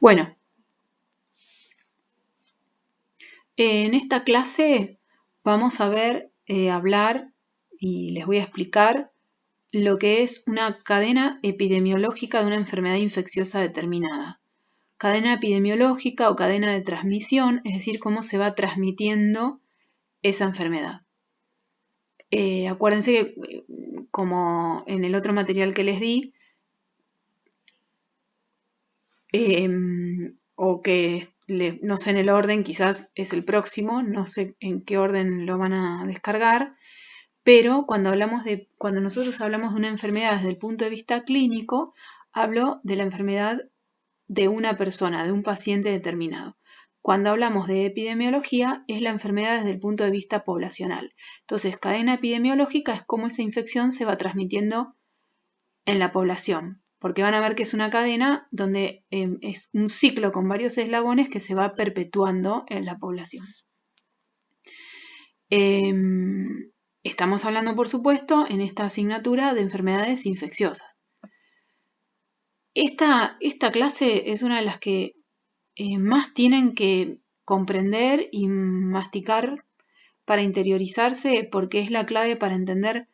Bueno, en esta clase vamos a ver, hablar y les voy a explicar lo que es una cadena epidemiológica de una enfermedad infecciosa determinada. Cadena epidemiológica o cadena de transmisión, es decir, cómo se va transmitiendo esa enfermedad. Acuérdense que, como en el otro material que les di, o que no sé en el orden, quizás es el próximo, no sé en qué orden lo van a descargar, pero cuando nosotros hablamos de una enfermedad desde el punto de vista clínico, hablo de la enfermedad de una persona, de un paciente determinado. Cuando hablamos de epidemiología, es la enfermedad desde el punto de vista poblacional. Entonces, cadena epidemiológica es cómo esa infección se va transmitiendo en la población, porque van a ver que es una cadena donde es un ciclo con varios eslabones que se va perpetuando en la población. Estamos hablando, por supuesto, en esta asignatura de enfermedades infecciosas. Esta clase es una de las que más tienen que comprender y masticar para interiorizarse, porque es la clave para entender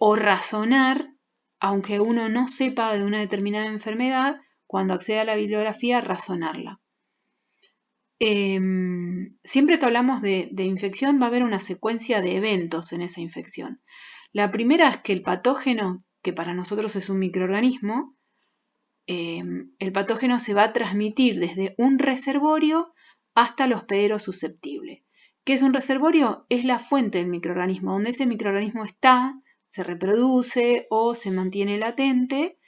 o razonar, aunque uno no sepa de una determinada enfermedad, cuando accede a la bibliografía, razonarla. Siempre que hablamos de infección va a haber una secuencia de eventos en esa infección. La primera es que el patógeno, que para nosotros es un microorganismo, el patógeno se va a transmitir desde un reservorio hasta el hospedero susceptible. ¿Qué es un reservorio? Es la fuente del microorganismo, donde ese microorganismo está, se reproduce o se mantiene latente,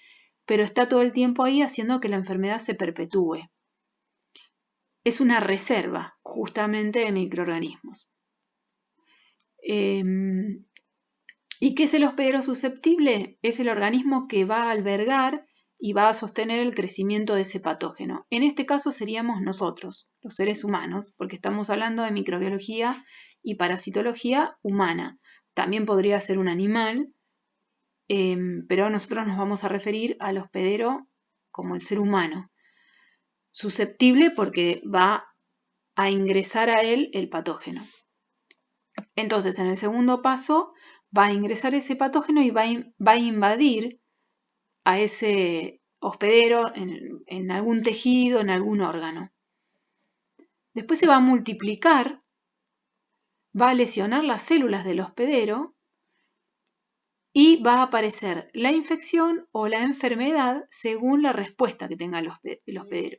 pero está todo el tiempo ahí haciendo que la enfermedad se perpetúe. Es una reserva justamente de microorganismos. ¿Y qué es el hospedero susceptible? Es el organismo que va a albergar y va a sostener el crecimiento de ese patógeno. En este caso seríamos nosotros, los seres humanos, porque estamos hablando de microbiología y parasitología humana. También podría ser un animal, pero nosotros nos vamos a referir al hospedero como el ser humano. Susceptible porque va a ingresar a él el patógeno. Entonces, en el segundo paso, va a ingresar ese patógeno y va a invadir a ese hospedero en algún tejido, en algún órgano. Después se va a multiplicar, va a lesionar las células del hospedero y va a aparecer la infección o la enfermedad según la respuesta que tenga el hospedero.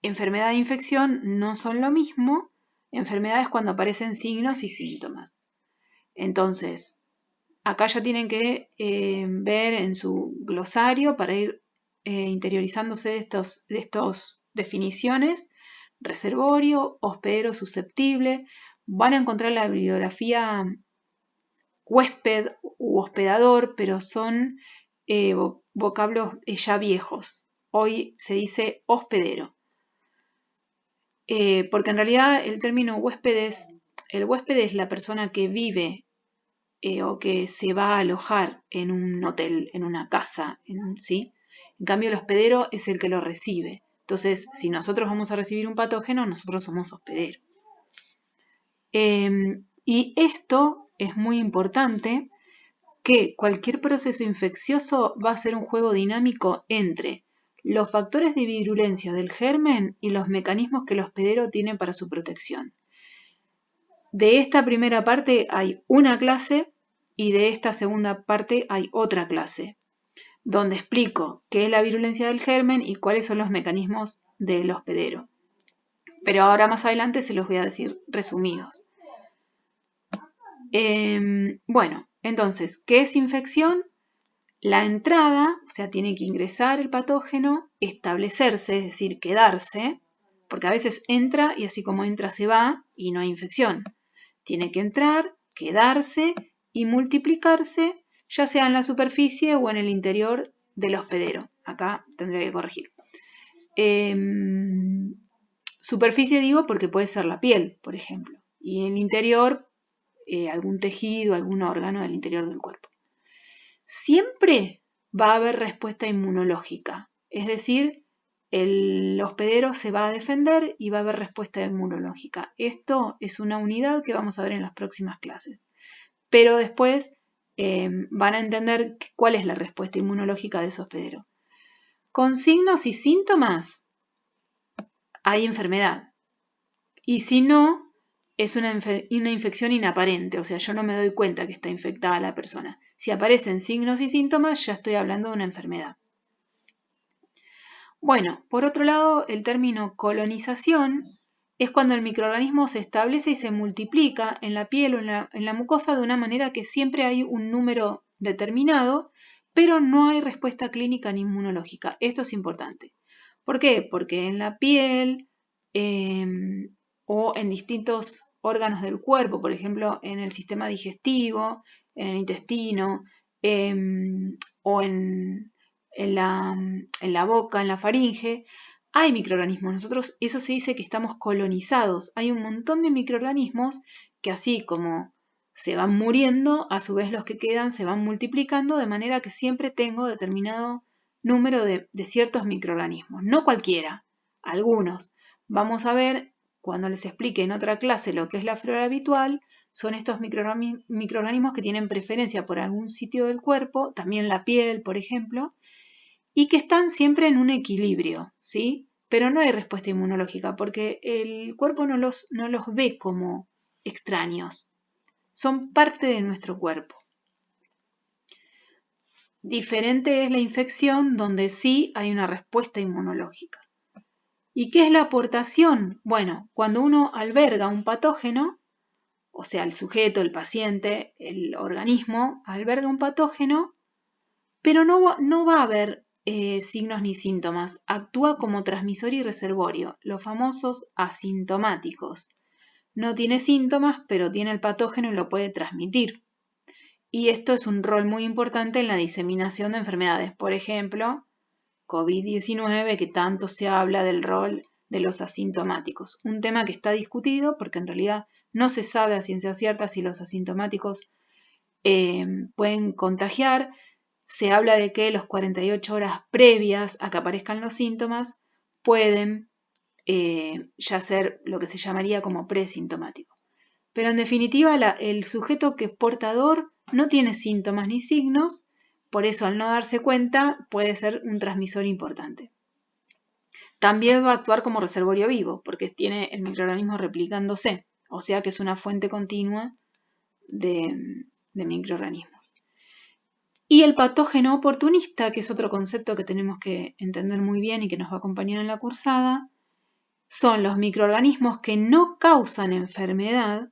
Enfermedad e infección no son lo mismo. Enfermedad es cuando aparecen signos y síntomas. Entonces, acá ya tienen que ver en su glosario para ir interiorizándose de estas definiciones. Reservorio, hospedero susceptible. Van a encontrar la bibliografía huésped u hospedador, pero son vocablos ya viejos. Hoy se dice hospedero. Porque en realidad el término el huésped es la persona que vive o que se va a alojar en un hotel, en una casa, ¿sí? En cambio el hospedero es el que lo recibe. Entonces, si nosotros vamos a recibir un patógeno, nosotros somos hospedero. Y esto es muy importante, que cualquier proceso infeccioso va a ser un juego dinámico entre los factores de virulencia del germen y los mecanismos que el hospedero tiene para su protección. De esta primera parte hay una clase y de esta segunda parte hay otra clase, donde explico qué es la virulencia del germen y cuáles son los mecanismos del hospedero. Pero ahora más adelante se los voy a decir resumidos. Bueno, entonces, ¿qué es infección? La entrada, o sea, tiene que ingresar el patógeno, establecerse, es decir, quedarse, porque a veces entra y así como entra se va y no hay infección. Tiene que entrar, quedarse y multiplicarse, ya sea en la superficie o en el interior del hospedero. Acá tendría que corregir. Superficie digo porque puede ser la piel, por ejemplo, y en el interior algún tejido, algún órgano del interior del cuerpo. Siempre va a haber respuesta inmunológica. Es decir, el hospedero se va a defender y va a haber respuesta inmunológica. Esto es una unidad que vamos a ver en las próximas clases. Pero después van a entender cuál es la respuesta inmunológica de ese hospedero. Con signos y síntomas hay enfermedad. Y si no, es una infección inaparente, o sea, yo no me doy cuenta que está infectada la persona. Si aparecen signos y síntomas, ya estoy hablando de una enfermedad. Bueno, por otro lado, el término colonización es cuando el microorganismo se establece y se multiplica en la piel o en la mucosa de una manera que siempre hay un número determinado, pero no hay respuesta clínica ni inmunológica. Esto es importante. ¿Por qué? Porque en la piel o en distintos órganos del cuerpo, por ejemplo, en el sistema digestivo, en el intestino o en la boca, en la faringe, hay microorganismos. Nosotros, eso se dice que estamos colonizados. Hay un montón de microorganismos que así como se van muriendo, a su vez los que quedan se van multiplicando, de manera que siempre tengo determinado número de ciertos microorganismos. No cualquiera, algunos. Vamos a ver, cuando les explique en otra clase lo que es la flora habitual, son estos microorganismos que tienen preferencia por algún sitio del cuerpo, también la piel, por ejemplo, y que están siempre en un equilibrio, ¿sí? Pero no hay respuesta inmunológica porque el cuerpo no los ve como extraños. Son parte de nuestro cuerpo. Diferente es la infección donde sí hay una respuesta inmunológica. ¿Y qué es la aportación? Bueno, cuando uno alberga un patógeno, o sea, el sujeto, el paciente, el organismo, alberga un patógeno, pero no va a haber signos ni síntomas. Actúa como transmisor y reservorio, los famosos asintomáticos. No tiene síntomas, pero tiene el patógeno y lo puede transmitir. Y esto es un rol muy importante en la diseminación de enfermedades. Por ejemplo, COVID-19, que tanto se habla del rol de los asintomáticos. Un tema que está discutido porque en realidad no se sabe a ciencia cierta si los asintomáticos pueden contagiar. Se habla de que los 48 horas previas a que aparezcan los síntomas pueden ya ser lo que se llamaría como presintomático. Pero en definitiva el sujeto que es portador no tiene síntomas ni signos, por eso al no darse cuenta puede ser un transmisor importante. También va a actuar como reservorio vivo, porque tiene el microorganismo replicándose, o sea que es una fuente continua de microorganismos. Y el patógeno oportunista, que es otro concepto que tenemos que entender muy bien y que nos va a acompañar en la cursada, son los microorganismos que no causan enfermedad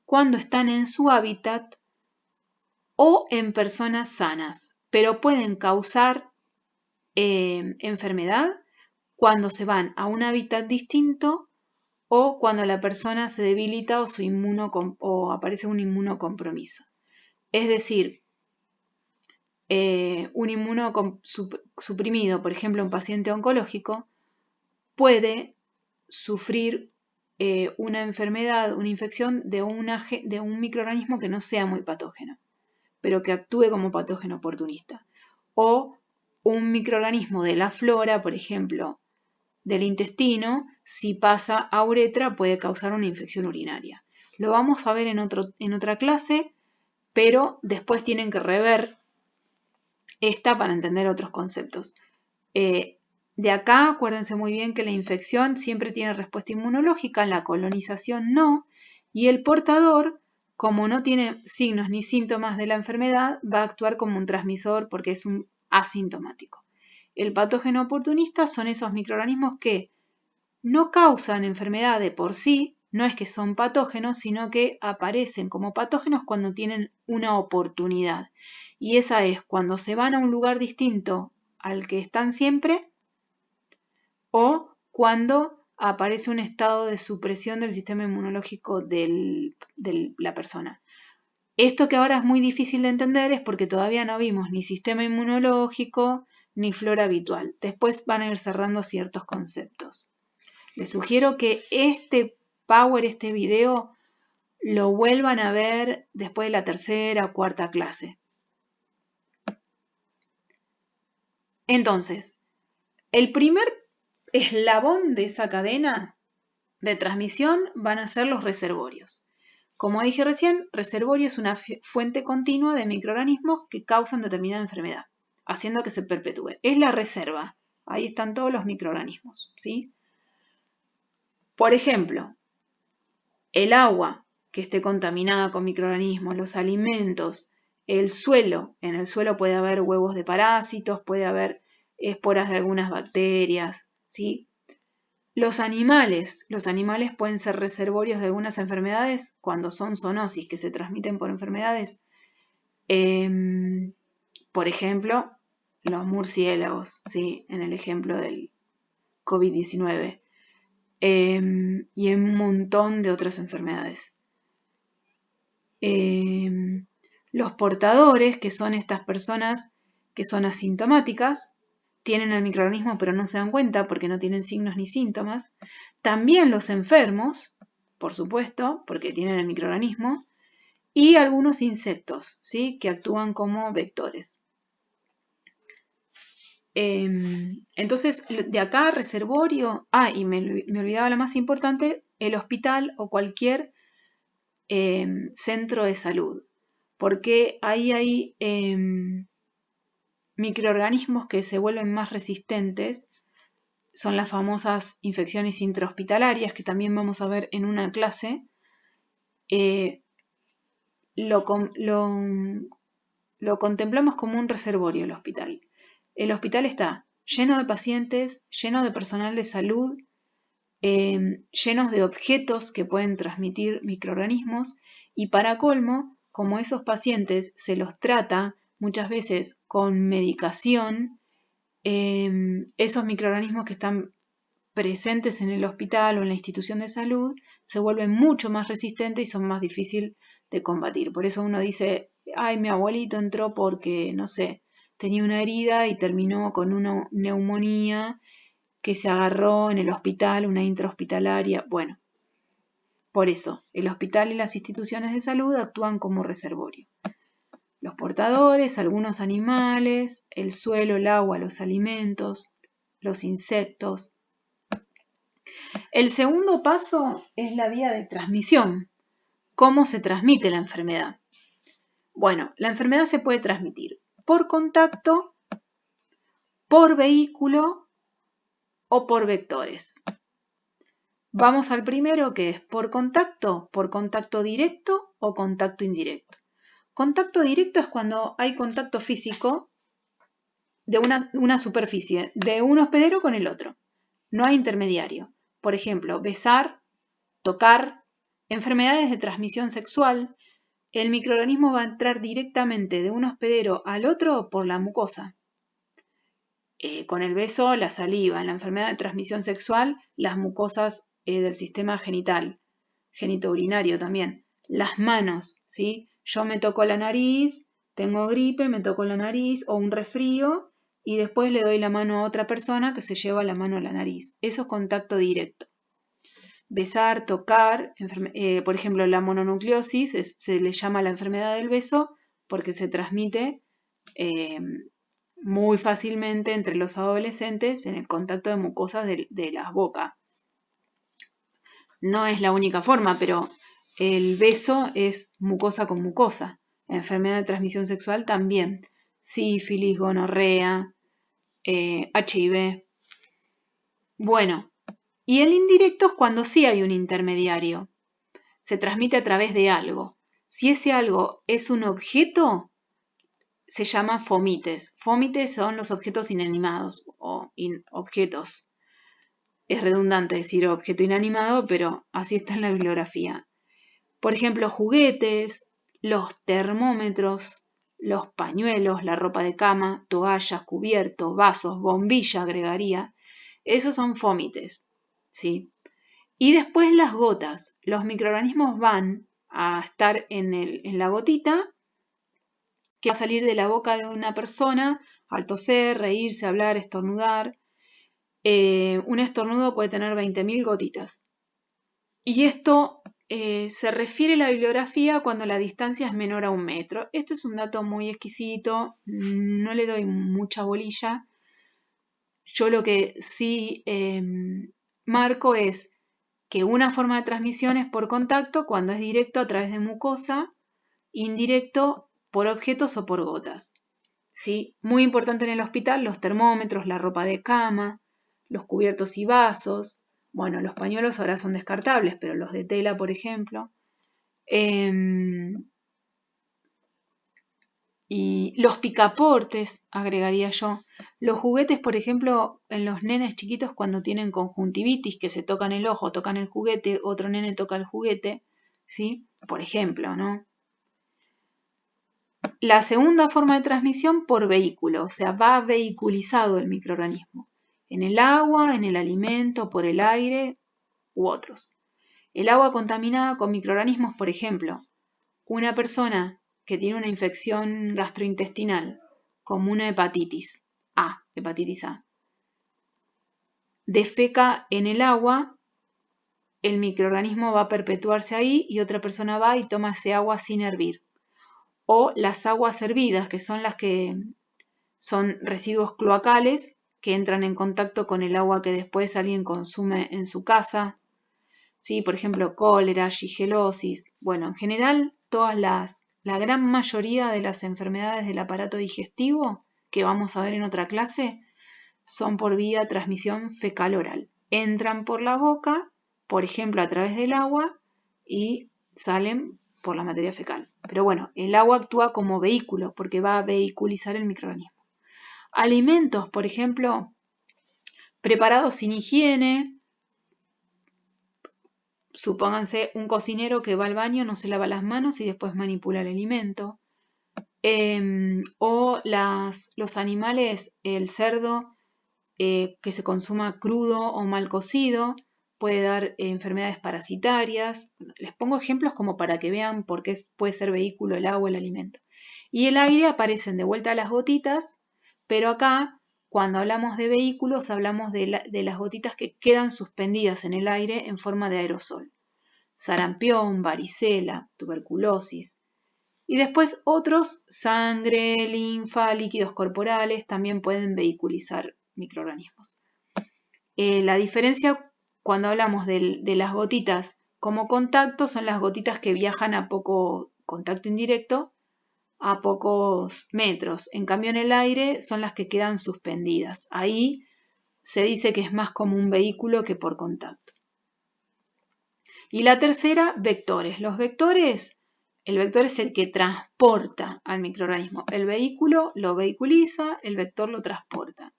cuando están en su hábitat o en personas sanas, pero pueden causar enfermedad cuando se van a un hábitat distinto o cuando la persona se debilita o aparece un inmunocompromiso. Es decir, un inmunosuprimido, por ejemplo, un paciente oncológico, puede sufrir una enfermedad, una infección de un microorganismo que no sea muy patógeno, pero que actúe como patógeno oportunista. O un microorganismo de la flora, por ejemplo, del intestino, si pasa a uretra puede causar una infección urinaria. Lo vamos a ver en otra clase, pero después tienen que rever esta para entender otros conceptos. De acá, acuérdense muy bien que la infección siempre tiene respuesta inmunológica, la colonización no, y el portador, como no tiene signos ni síntomas de la enfermedad, va a actuar como un transmisor porque es un asintomático. El patógeno oportunista son esos microorganismos que no causan enfermedad de por sí, no es que son patógenos, sino que aparecen como patógenos cuando tienen una oportunidad. Y esa es cuando se van a un lugar distinto al que están siempre o cuando aparece un estado de supresión del sistema inmunológico de la persona. Esto que ahora es muy difícil de entender es porque todavía no vimos ni sistema inmunológico ni flora habitual. Después van a ir cerrando ciertos conceptos. Les sugiero que este video, lo vuelvan a ver después de la tercera o cuarta clase. Entonces, el primer eslabón de esa cadena de transmisión van a ser los reservorios. Como dije recién, reservorio es una fuente continua de microorganismos que causan determinada enfermedad, haciendo que se perpetúe. Es la reserva. Ahí están todos los microorganismos, ¿sí? Por ejemplo, el agua que esté contaminada con microorganismos, los alimentos, el suelo. En el suelo puede haber huevos de parásitos, puede haber esporas de algunas bacterias, ¿sí? Los animales pueden ser reservorios de algunas enfermedades cuando son zoonosis, que se transmiten por enfermedades. Por ejemplo, los murciélagos, ¿sí? En el ejemplo del COVID-19. Y en un montón de otras enfermedades. Los portadores, que son estas personas que son asintomáticas, tienen el microorganismo pero no se dan cuenta porque no tienen signos ni síntomas. También los enfermos, por supuesto, porque tienen el microorganismo. Y algunos insectos, ¿sí? Que actúan como vectores. Entonces, de acá, reservorio. Y me olvidaba la más importante, el hospital o cualquier centro de salud. Porque ahí hay microorganismos que se vuelven más resistentes. Son las famosas infecciones intrahospitalarias, que también vamos a ver en una clase. Lo contemplamos como un reservorio el hospital. El hospital está lleno de pacientes, lleno de personal de salud, llenos de objetos que pueden transmitir microorganismos y para colmo, como esos pacientes se los trata muchas veces con medicación, esos microorganismos que están presentes en el hospital o en la institución de salud se vuelven mucho más resistentes y son más difíciles de combatir. Por eso uno dice, mi abuelito entró porque, no sé, tenía una herida y terminó con una neumonía que se agarró en el hospital, una intrahospitalaria. Bueno, por eso, el hospital y las instituciones de salud actúan como reservorio. Los portadores, algunos animales, el suelo, el agua, los alimentos, los insectos. El segundo paso es la vía de transmisión. ¿Cómo se transmite la enfermedad? Bueno, la enfermedad se puede transmitir por contacto, por vehículo o por vectores. Vamos al primero, que es por contacto directo o contacto indirecto. Contacto directo es cuando hay contacto físico de una superficie, de un hospedero con el otro. No hay intermediario. Por ejemplo, besar, tocar, enfermedades de transmisión sexual. El microorganismo va a entrar directamente de un hospedero al otro por la mucosa. Con el beso, la saliva. En la enfermedad de transmisión sexual, las mucosas del sistema genital, genitourinario también. Las manos, ¿sí? Yo me toco la nariz, tengo gripe, me toco la nariz o un resfrío y después le doy la mano a otra persona que se lleva la mano a la nariz. Eso es contacto directo. Besar, tocar, por ejemplo, la mononucleosis se le llama la enfermedad del beso porque se transmite muy fácilmente entre los adolescentes en el contacto de mucosas de la boca. No es la única forma, pero el beso es mucosa con mucosa. Enfermedad de transmisión sexual también. Sífilis, gonorrea, HIV. Bueno, y el indirecto es cuando sí hay un intermediario. Se transmite a través de algo. Si ese algo es un objeto, se llama fomites. Fomites son los objetos inanimados o objetos. Es redundante decir objeto inanimado, pero así está en la bibliografía. Por ejemplo, juguetes, los termómetros, los pañuelos, la ropa de cama, toallas, cubiertos, vasos, bombilla agregaría. Esos son fomites, ¿sí? Y después las gotas. Los microorganismos van a estar en la gotita que va a salir de la boca de una persona al toser, reírse, hablar, estornudar. Un estornudo puede tener 20.000 gotitas. Y esto se refiere a la bibliografía cuando la distancia es menor a 1 metro. Esto es un dato muy exquisito, no le doy mucha bolilla, Yo lo que sí marco es que una forma de transmisión es por contacto cuando es directo a través de mucosa, indirecto por objetos o por gotas. ¿Sí? Muy importante en el hospital, los termómetros, la ropa de cama, los cubiertos y vasos. Bueno, los pañuelos ahora son descartables, pero los de tela, por ejemplo. Y los picaportes, agregaría yo. Los juguetes, por ejemplo, en los nenes chiquitos cuando tienen conjuntivitis, que se tocan el ojo, tocan el juguete, otro nene toca el juguete, ¿sí? Por ejemplo, ¿no? La segunda forma de transmisión por vehículo, o sea, va vehiculizado el microorganismo. En el agua, en el alimento, por el aire u otros. El agua contaminada con microorganismos, por ejemplo, una persona que tiene una infección gastrointestinal, como una hepatitis A, defeca en el agua, el microorganismo va a perpetuarse ahí y otra persona va y toma ese agua sin hervir. O las aguas hervidas, que son las que son residuos cloacales que entran en contacto con el agua que después alguien consume en su casa. ¿Sí? Por ejemplo, cólera, shigelosis. Bueno, en general, la gran mayoría de las enfermedades del aparato digestivo que vamos a ver en otra clase son por vía transmisión fecal-oral. Entran por la boca, por ejemplo, a través del agua y salen por la materia fecal. Pero bueno, el agua actúa como vehículo porque va a vehiculizar el microorganismo. Alimentos, por ejemplo, preparados sin higiene. Supónganse un cocinero que va al baño, no se lava las manos y después manipula el alimento. O los animales, el cerdo que se consuma crudo o mal cocido, puede dar enfermedades parasitarias. Les pongo ejemplos como para que vean por qué puede ser vehículo el agua, el alimento. Y el aire aparecen de vuelta las gotitas, pero acá, cuando hablamos de vehículos, hablamos de las gotitas que quedan suspendidas en el aire en forma de aerosol. Sarampión, varicela, tuberculosis. Y después otros, sangre, linfa, líquidos corporales, también pueden vehiculizar microorganismos. La diferencia cuando hablamos de las gotitas como contacto son las gotitas que viajan a poco contacto indirecto, a pocos metros. En cambio en el aire son las que quedan suspendidas. Ahí se dice que es más como un vehículo que por contacto. Y la tercera, vectores. Los vectores, el vector es el que transporta al microorganismo. El vehículo lo vehiculiza, el vector lo transporta.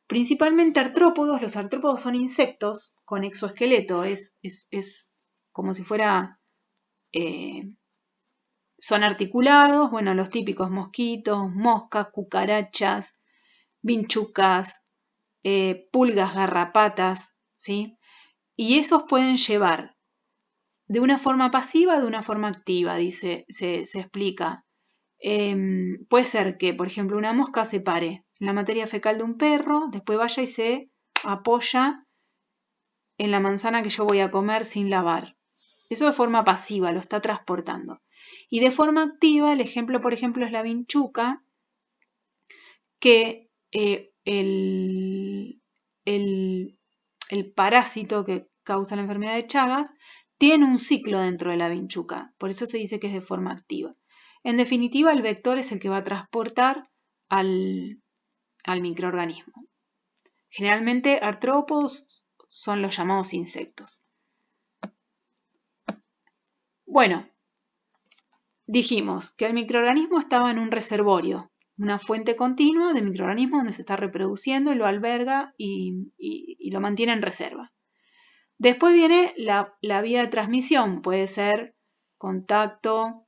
Principalmente artrópodos. Los artrópodos son insectos con exoesqueleto. Es como si fuera... son articulados. Bueno, los típicos mosquitos, moscas, cucarachas, vinchucas, pulgas, garrapatas, ¿sí? Y esos pueden llevar de una forma pasiva, de una forma activa, se explica. Puede ser que, por ejemplo, una mosca se pare en la materia fecal de un perro, después vaya y se apoya en la manzana que yo voy a comer sin lavar. Eso de forma pasiva, lo está transportando. Y de forma activa, el ejemplo, por ejemplo, es la vinchuca, que el parásito que causa la enfermedad de Chagas tiene un ciclo dentro de la vinchuca, por eso se dice que es de forma activa. En definitiva, el vector es el que va a transportar al microorganismo. Generalmente, artrópodos son los llamados insectos. Bueno, dijimos que el microorganismo estaba en un reservorio, una fuente continua de microorganismos donde se está reproduciendo y lo alberga y lo mantiene en reserva. Después viene la vía de transmisión, puede ser contacto,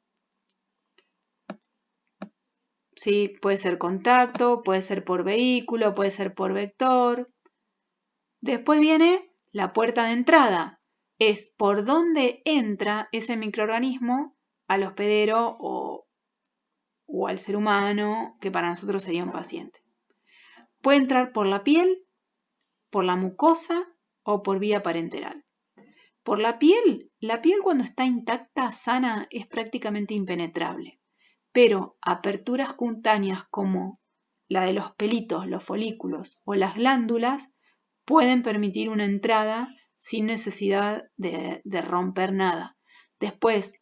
¿sí? Puede ser contacto, puede ser por vehículo, puede ser por vector. Después viene la puerta de entrada, es por dónde entra ese microorganismo al hospedero o al ser humano, que para nosotros sería un paciente. Puede entrar por la piel, por la mucosa o por vía parenteral. Por la piel cuando está intacta, sana, es prácticamente impenetrable, pero aperturas cutáneas como la de los pelitos, los folículos o las glándulas, pueden permitir una entrada sin necesidad de romper nada. Después,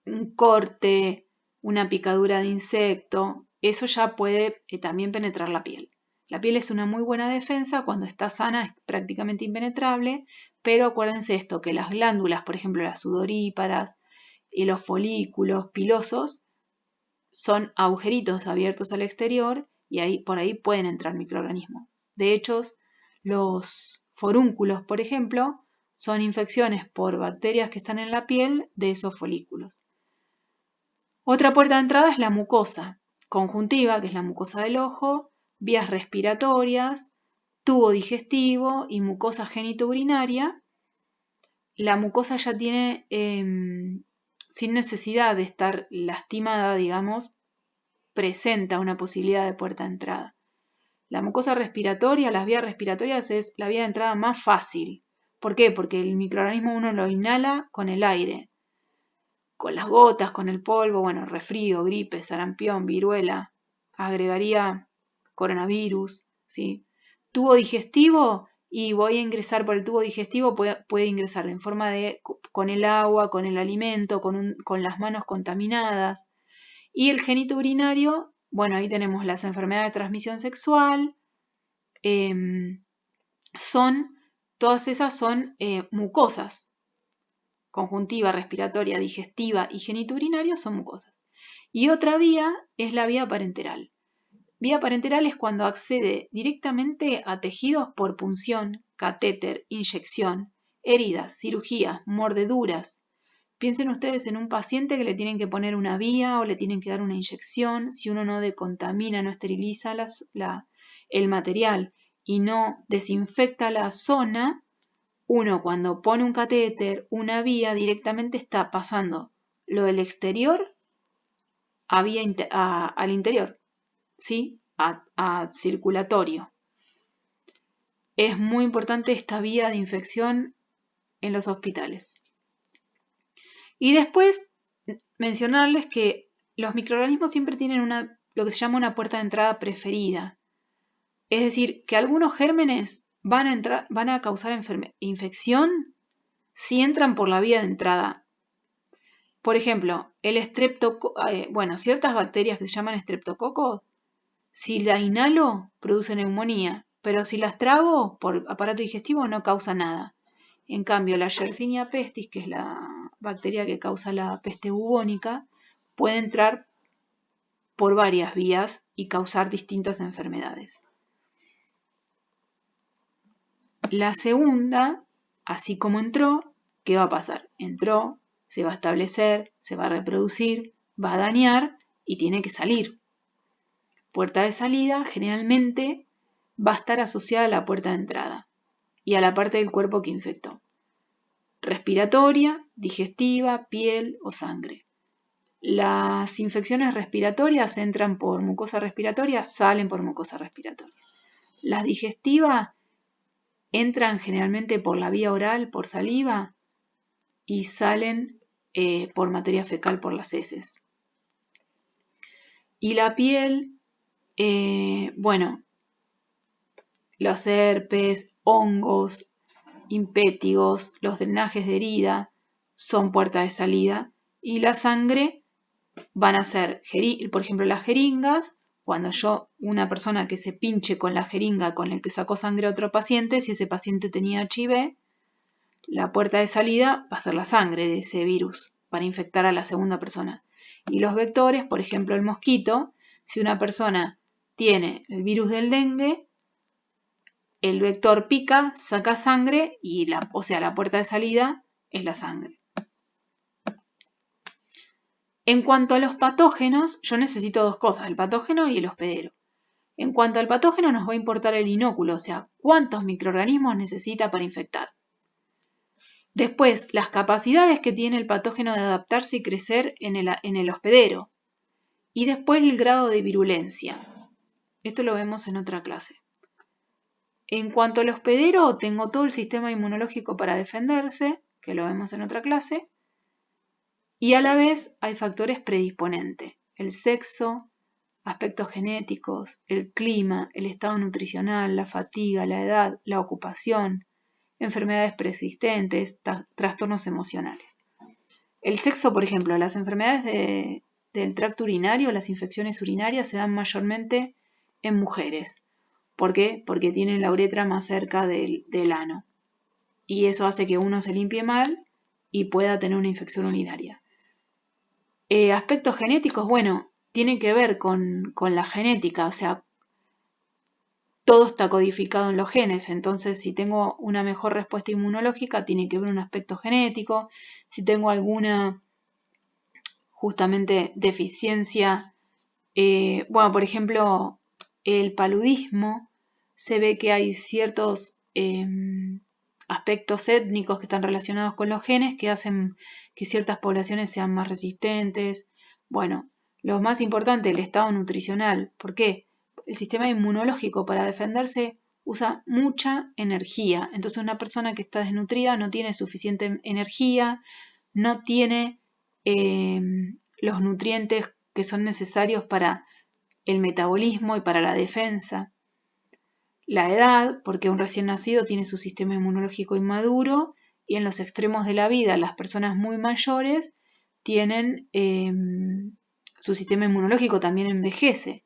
un corte, una picadura de insecto, eso ya puede también penetrar la piel. La piel es una muy buena defensa, cuando está sana es prácticamente impenetrable, pero acuérdense esto, que las glándulas, por ejemplo las sudoríparas y los folículos pilosos, son agujeritos abiertos al exterior y por ahí pueden entrar microorganismos. De hecho, los forúnculos, por ejemplo, son infecciones por bacterias que están en la piel de esos folículos. Otra puerta de entrada es la mucosa conjuntiva, que es la mucosa del ojo, vías respiratorias, tubo digestivo y mucosa genitourinaria. La mucosa ya tiene, sin necesidad de estar lastimada, digamos, presenta una posibilidad de puerta de entrada. La mucosa respiratoria, las vías respiratorias es la vía de entrada más fácil. ¿Por qué? Porque el microorganismo uno lo inhala con el aire, con las gotas, con el polvo, bueno, resfrío, gripe, sarampión, viruela, agregaría coronavirus, ¿sí? Tubo digestivo, y voy a ingresar por el tubo digestivo, puede ingresar en forma de, con el agua, con el alimento, con las manos contaminadas. Y el genitourinario, bueno, ahí tenemos las enfermedades de transmisión sexual, todas esas son mucosas. Conjuntiva, respiratoria, digestiva y genitourinario son mucosas. Y otra vía es la vía parenteral. Vía parenteral es cuando accede directamente a tejidos por punción, catéter, inyección, heridas, cirugías, mordeduras. Piensen ustedes en un paciente que le tienen que poner una vía o le tienen que dar una inyección. Si uno no decontamina, no esteriliza el material y no desinfecta la zona, uno cuando pone un catéter, una vía, directamente está pasando lo del exterior al interior, ¿sí? A circulatorio. Es muy importante esta vía de infección en los hospitales. Y después mencionarles que los microorganismos siempre tienen lo que se llama una puerta de entrada preferida. Es decir, que algunos gérmenes van a causar infección si entran por la vía de entrada. Por ejemplo, ciertas bacterias que se llaman estreptococos, si la inhalo, produce neumonía, pero si las trago por aparato digestivo no causa nada. En cambio, la Yersinia pestis, que es la bacteria que causa la peste bubónica, puede entrar por varias vías y causar distintas enfermedades. La segunda, así como entró, ¿qué va a pasar? Entró, se va a establecer, se va a reproducir, va a dañar y tiene que salir. Puerta de salida generalmente va a estar asociada a la puerta de entrada y a la parte del cuerpo que infectó. Respiratoria, digestiva, piel o sangre. Las infecciones respiratorias entran por mucosa respiratoria, salen por mucosa respiratoria. Las digestivas entran generalmente por la vía oral, por saliva, y salen por materia fecal, por las heces. Y la piel, los herpes, hongos, impétigos, los drenajes de herida son puerta de salida, y la sangre van a ser, por ejemplo, las jeringas. Cuando una persona que se pinche con la jeringa con el que sacó sangre a otro paciente, si ese paciente tenía HIV, la puerta de salida va a ser la sangre de ese virus para infectar a la segunda persona. Y los vectores, por ejemplo, el mosquito, si una persona tiene el virus del dengue, el vector pica, saca sangre y la puerta de salida es la sangre. En cuanto a los patógenos, yo necesito dos cosas, el patógeno y el hospedero. En cuanto al patógeno, nos va a importar el inóculo, o sea, cuántos microorganismos necesita para infectar. Después, las capacidades que tiene el patógeno de adaptarse y crecer en el hospedero. Y después el grado de virulencia. Esto lo vemos en otra clase. En cuanto al hospedero, tengo todo el sistema inmunológico para defenderse, que lo vemos en otra clase. Y a la vez hay factores predisponentes. El sexo, aspectos genéticos, el clima, el estado nutricional, la fatiga, la edad, la ocupación, enfermedades preexistentes, trastornos emocionales. El sexo, por ejemplo, las enfermedades del tracto urinario, las infecciones urinarias se dan mayormente en mujeres. ¿Por qué? Porque tienen la uretra más cerca del ano. Y eso hace que uno se limpie mal y pueda tener una infección urinaria. Aspectos genéticos, bueno, tienen que ver con la genética, o sea, todo está codificado en los genes, entonces si tengo una mejor respuesta inmunológica, tiene que ver un aspecto genético. Si tengo alguna, justamente, deficiencia, bueno, por ejemplo, el paludismo, se ve que hay ciertos aspectos étnicos que están relacionados con los genes que hacen que ciertas poblaciones sean más resistentes. Bueno, lo más importante, el estado nutricional. ¿Por qué? El sistema inmunológico para defenderse usa mucha energía. Entonces una persona que está desnutrida no tiene suficiente energía, no tiene los nutrientes que son necesarios para el metabolismo y para la defensa. La edad, porque un recién nacido tiene su sistema inmunológico inmaduro, y en los extremos de la vida las personas muy mayores tienen su sistema inmunológico también envejece.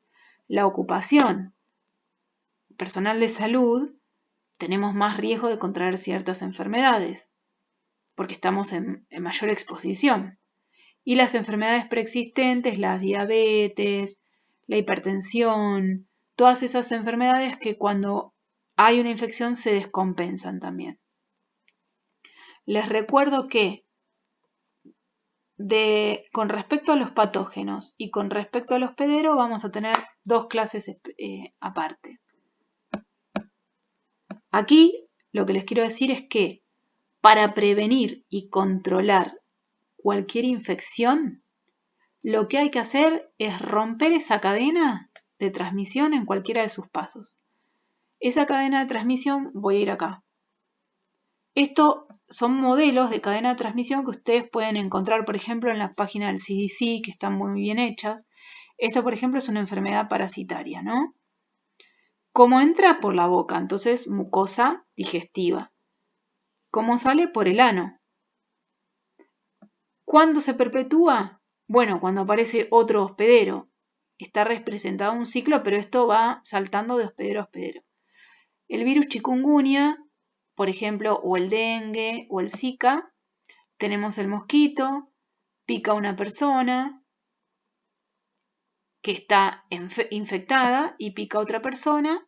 La ocupación, personal de salud, tenemos más riesgo de contraer ciertas enfermedades, porque estamos en mayor exposición. Y las enfermedades preexistentes, la diabetes, la hipertensión, todas esas enfermedades que cuando hay una infección se descompensan también. Les recuerdo que con respecto a los patógenos y con respecto a los hospederos vamos a tener dos clases aparte. Aquí lo que les quiero decir es que para prevenir y controlar cualquier infección, lo que hay que hacer es romper esa cadena de transmisión en cualquiera de sus pasos. Esa cadena de transmisión, voy a ir acá. Esto son modelos de cadena de transmisión que ustedes pueden encontrar, por ejemplo, en la página del CDC, que están muy bien hechas. Esto, por ejemplo, es una enfermedad parasitaria, ¿no? ¿Cómo entra? Por la boca, entonces mucosa digestiva. ¿Cómo sale? Por el ano. ¿Cuándo se perpetúa? Bueno, cuando aparece otro hospedero. Está representado un ciclo, pero esto va saltando de hospedero a hospedero. El virus chikungunya, por ejemplo, o el dengue o el Zika, tenemos el mosquito, pica a una persona que está infectada y pica a otra persona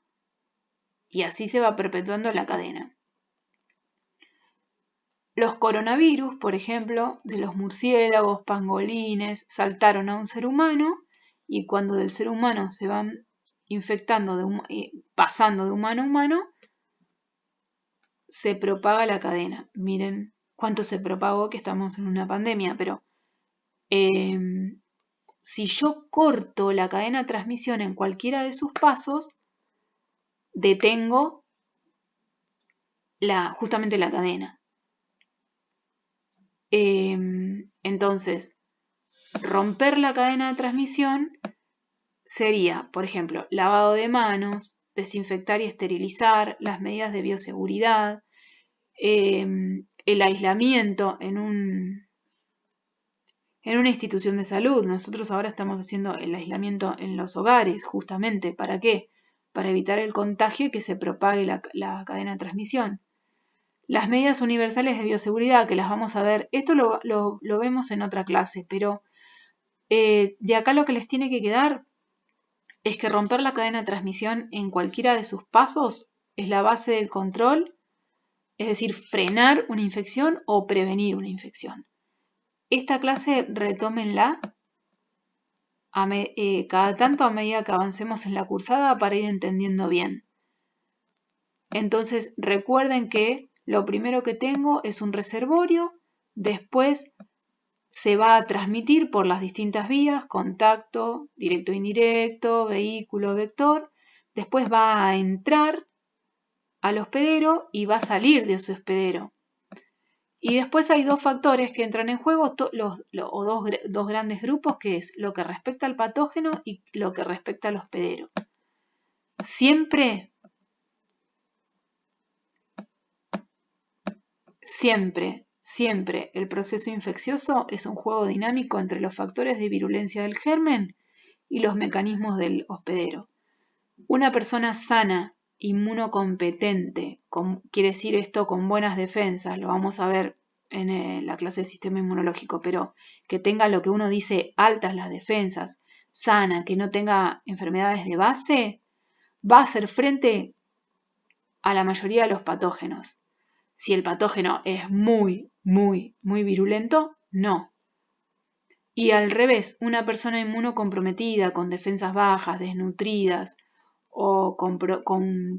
y así se va perpetuando la cadena. Los coronavirus, por ejemplo, de los murciélagos, pangolines, saltaron a un ser humano y cuando del ser humano se van infectando, pasando de humano a humano, se propaga la cadena. Miren cuánto se propagó, que estamos en una pandemia, pero si yo corto la cadena de transmisión en cualquiera de sus pasos, detengo justamente la cadena. Entonces, romper la cadena de transmisión sería, por ejemplo, lavado de manos, desinfectar y esterilizar, las medidas de bioseguridad, el aislamiento en una institución de salud. Nosotros ahora estamos haciendo el aislamiento en los hogares, justamente. ¿Para qué? Para evitar el contagio y que se propague la cadena de transmisión. Las medidas universales de bioseguridad, que las vamos a ver, esto lo vemos en otra clase, pero de acá lo que les tiene que quedar es que romper la cadena de transmisión en cualquiera de sus pasos es la base del control, es decir, frenar una infección o prevenir una infección. Esta clase retómenla cada tanto a medida que avancemos en la cursada para ir entendiendo bien. Entonces recuerden que lo primero que tengo es un reservorio, después se va a transmitir por las distintas vías, contacto, directo e indirecto, vehículo, vector, después va a entrar al hospedero y va a salir de ese hospedero. Y después hay dos factores que entran en juego, dos grandes grupos, que es lo que respecta al patógeno y lo que respecta al hospedero. Siempre el proceso infeccioso es un juego dinámico entre los factores de virulencia del germen y los mecanismos del hospedero. Una persona sana, inmunocompetente, quiere decir esto con buenas defensas, lo vamos a ver en la clase de sistema inmunológico, pero que tenga lo que uno dice altas las defensas, sana, que no tenga enfermedades de base, va a hacer frente a la mayoría de los patógenos. Si el patógeno es muy virulento, no. Y al revés, una persona inmunocomprometida, con defensas bajas, desnutridas, o con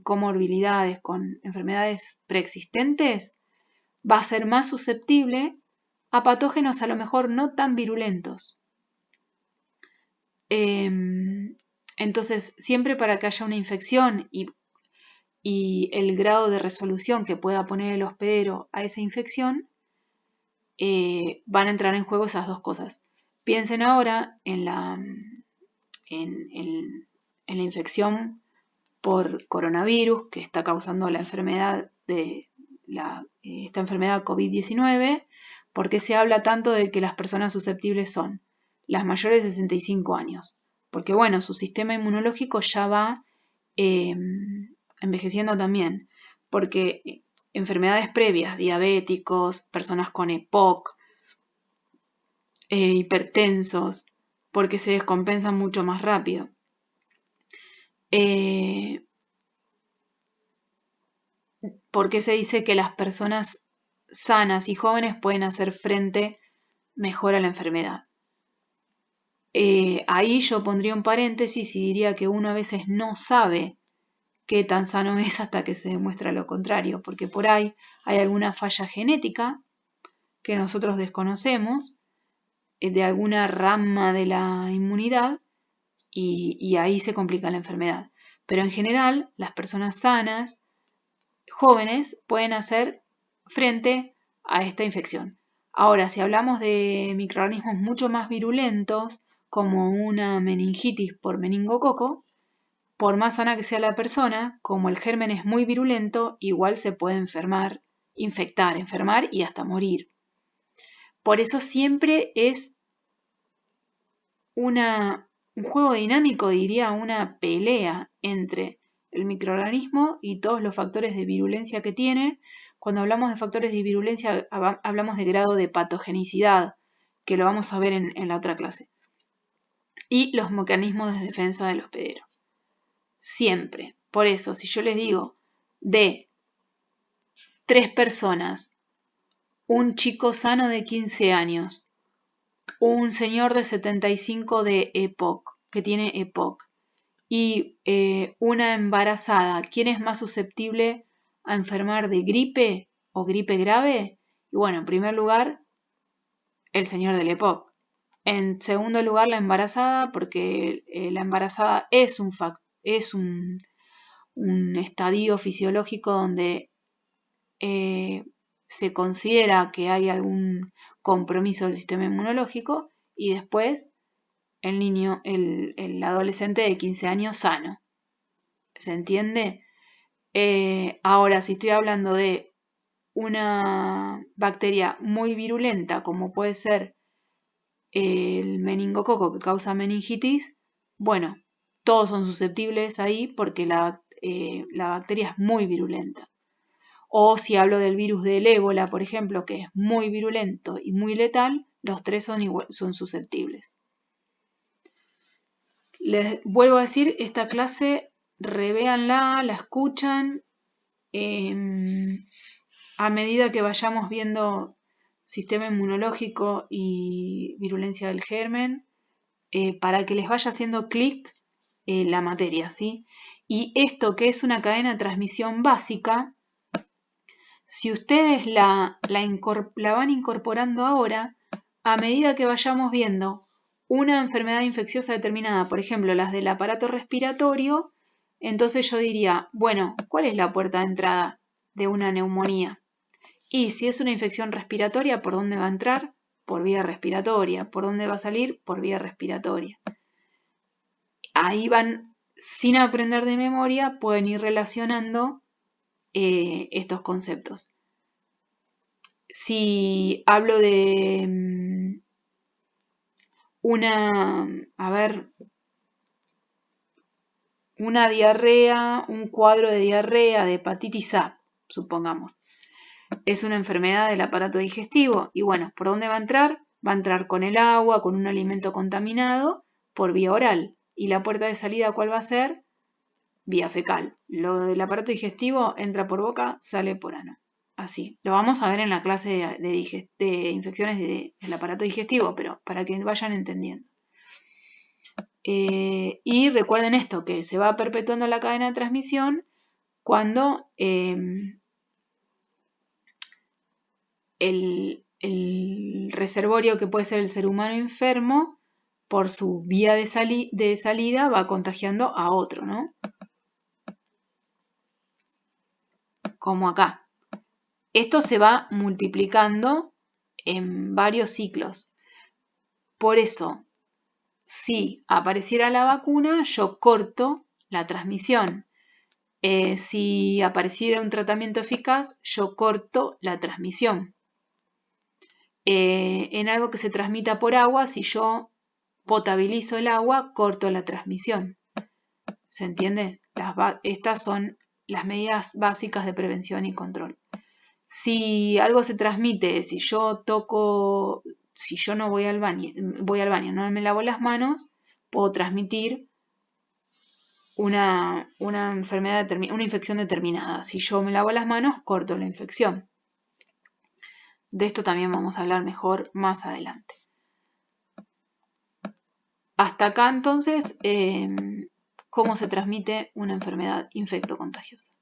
comorbilidades, con enfermedades preexistentes, va a ser más susceptible a patógenos a lo mejor no tan virulentos. Entonces, siempre para que haya una infección y el grado de resolución que pueda poner el hospedero a esa infección, van a entrar en juego esas dos cosas. Piensen ahora en la infección por coronavirus que está causando la enfermedad esta enfermedad COVID-19, porque se habla tanto de que las personas susceptibles son las mayores de 65 años, porque bueno, su sistema inmunológico ya va envejeciendo también, porque enfermedades previas, diabéticos, personas con EPOC, hipertensos, porque se descompensan mucho más rápido. Porque se dice que las personas sanas y jóvenes pueden hacer frente mejor a la enfermedad. Ahí yo pondría un paréntesis y diría que uno a veces no sabe qué tan sano es hasta que se demuestra lo contrario, porque por ahí hay alguna falla genética que nosotros desconocemos, de alguna rama de la inmunidad, y ahí se complica la enfermedad. Pero en general, las personas sanas, jóvenes, pueden hacer frente a esta infección. Ahora, si hablamos de microorganismos mucho más virulentos, como una meningitis por meningococo, por más sana que sea la persona, como el germen es muy virulento, igual se puede enfermar y hasta morir. Por eso siempre es un juego dinámico, diría, una pelea entre el microorganismo y todos los factores de virulencia que tiene. Cuando hablamos de factores de virulencia, hablamos de grado de patogenicidad, que lo vamos a ver en la otra clase. Y los mecanismos de defensa del hospedero. Siempre. Por eso, si yo les digo de 3 personas, un chico sano de 15 años, un señor de 75 de EPOC, que tiene EPOC, y una embarazada, ¿quién es más susceptible a enfermar de gripe o gripe grave? Y bueno, en primer lugar, el señor del EPOC. En segundo lugar, la embarazada, porque la embarazada es un estadio fisiológico donde se considera que hay algún compromiso del sistema inmunológico, y después el niño, el adolescente de 15 años sano. ¿Se entiende? Ahora, si estoy hablando de una bacteria muy virulenta, como puede ser el meningococo que causa meningitis, bueno, todos son susceptibles ahí porque la bacteria es muy virulenta. O si hablo del virus del ébola, por ejemplo, que es muy virulento y muy letal, los tres son susceptibles. Les vuelvo a decir, esta clase revéanla, la escuchan, a medida que vayamos viendo sistema inmunológico y virulencia del germen, para que les vaya haciendo clic la materia, ¿sí? Y esto, que es una cadena de transmisión básica, si ustedes la van incorporando ahora, a medida que vayamos viendo una enfermedad infecciosa determinada, por ejemplo, las del aparato respiratorio, entonces yo diría, bueno, ¿cuál es la puerta de entrada de una neumonía? Y si es una infección respiratoria, ¿por dónde va a entrar? Por vía respiratoria. ¿Por dónde va a salir? Por vía respiratoria. Ahí van, sin aprender de memoria, pueden ir relacionando estos conceptos. Si hablo de una diarrea, un cuadro de diarrea, de hepatitis A, supongamos. Es una enfermedad del aparato digestivo. Y bueno, ¿por dónde va a entrar? Va a entrar con el agua, con un alimento contaminado, por vía oral. ¿Y la puerta de salida cuál va a ser? Vía fecal. Lo del aparato digestivo entra por boca, sale por ano. Así. Lo vamos a ver en la clase de infecciones del aparato digestivo, pero para que vayan entendiendo. Y recuerden esto, que se va perpetuando la cadena de transmisión cuando el reservorio, que puede ser el ser humano enfermo, por su vía de salida va contagiando a otro, ¿no? Como acá. Esto se va multiplicando en varios ciclos. Por eso, si apareciera la vacuna, yo corto la transmisión. Si apareciera un tratamiento eficaz, yo corto la transmisión. En algo que se transmita por agua, si yo potabilizo el agua, corto la transmisión. ¿Se entiende? Estas son las medidas básicas de prevención y control. Si algo se transmite, si yo no voy al baño, no me lavo las manos, puedo transmitir una enfermedad, una infección determinada. Si yo me lavo las manos, corto la infección. De esto también vamos a hablar mejor más adelante. Hasta acá entonces, cómo se transmite una enfermedad infectocontagiosa.